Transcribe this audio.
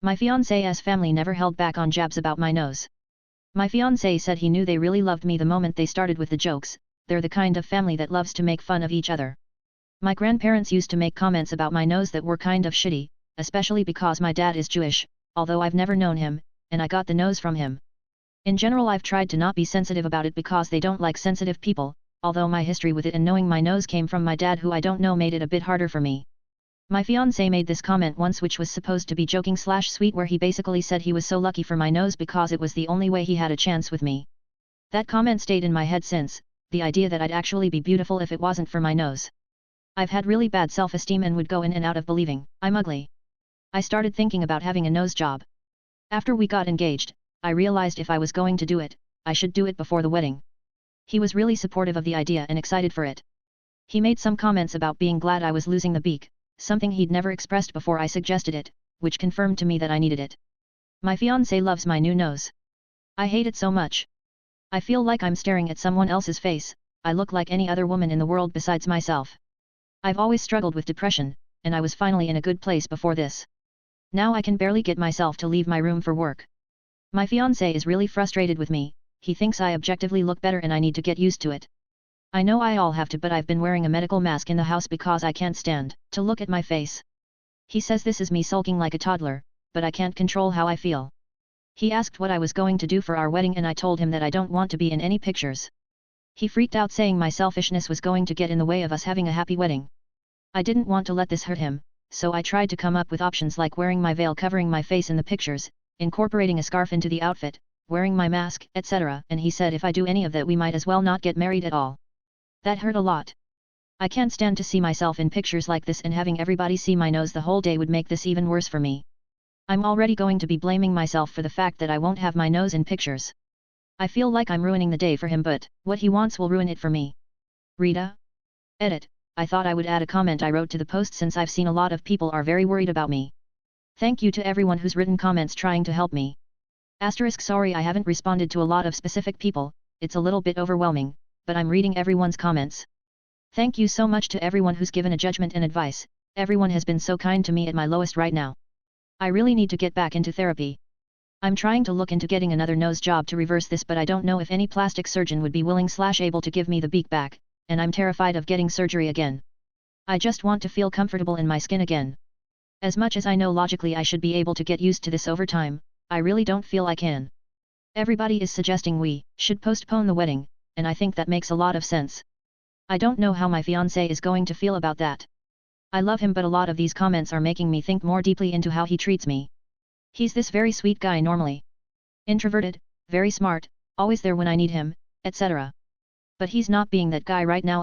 My fiancé's family never held back on jabs about my nose. My fiancé said he knew they really loved me the moment they started with the jokes. They're the kind of family that loves to make fun of each other. My grandparents used to make comments about my nose that were kind of shitty, especially because my dad is Jewish, although I've never known him, and I got the nose from him. In general, I've tried to not be sensitive about it because they don't like sensitive people, although my history with it and knowing my nose came from my dad who I don't know made it a bit harder for me. My fiancé made this comment once which was supposed to be joking/sweet, where he basically said he was so lucky for my nose because it was the only way he had a chance with me. That comment stayed in my head since, the idea that I'd actually be beautiful if it wasn't for my nose. I've had really bad self-esteem and would go in and out of believing I'm ugly. I started thinking about having a nose job. After we got engaged, I realized if I was going to do it, I should do it before the wedding. He was really supportive of the idea and excited for it. He made some comments about being glad I was losing the beak, something he'd never expressed before I suggested it, which confirmed to me that I needed it. My fiancé loves my new nose. I hate it so much. I feel like I'm staring at someone else's face. I look like any other woman in the world besides myself. I've always struggled with depression, and I was finally in a good place before this. Now I can barely get myself to leave my room for work. My fiancé is really frustrated with me. He thinks I objectively look better and I need to get used to it. I know I all have to, but I've been wearing a medical mask in the house because I can't stand to look at my face. He says this is me sulking like a toddler, but I can't control how I feel. He asked what I was going to do for our wedding and I told him that I don't want to be in any pictures. He freaked out, saying my selfishness was going to get in the way of us having a happy wedding. I didn't want to let this hurt him, so I tried to come up with options like wearing my veil covering my face in the pictures, incorporating a scarf into the outfit, wearing my mask, etc., and he said if I do any of that we might as well not get married at all. That hurt a lot. I can't stand to see myself in pictures like this, and having everybody see my nose the whole day would make this even worse for me. I'm already going to be blaming myself for the fact that I won't have my nose in pictures. I feel like I'm ruining the day for him, but what he wants will ruin it for me. Rita? Edit. I thought I would add a comment I wrote to the post since I've seen a lot of people are very worried about me. Thank you to everyone who's written comments trying to help me. Sorry I haven't responded to a lot of specific people, it's a little bit overwhelming, but I'm reading everyone's comments. Thank you so much to everyone who's given a judgment and advice. Everyone has been so kind to me at my lowest right now. I really need to get back into therapy. I'm trying to look into getting another nose job to reverse this, but I don't know if any plastic surgeon would be willing/able to give me the beak back, and I'm terrified of getting surgery again. I just want to feel comfortable in my skin again. As much as I know logically I should be able to get used to this over time, I really don't feel I can. Everybody is suggesting we should postpone the wedding, and I think that makes a lot of sense. I don't know how my fiancé is going to feel about that. I love him, but a lot of these comments are making me think more deeply into how he treats me. He's this very sweet guy normally. Introverted, very smart, always there when I need him, etc. But he's not being that guy right now.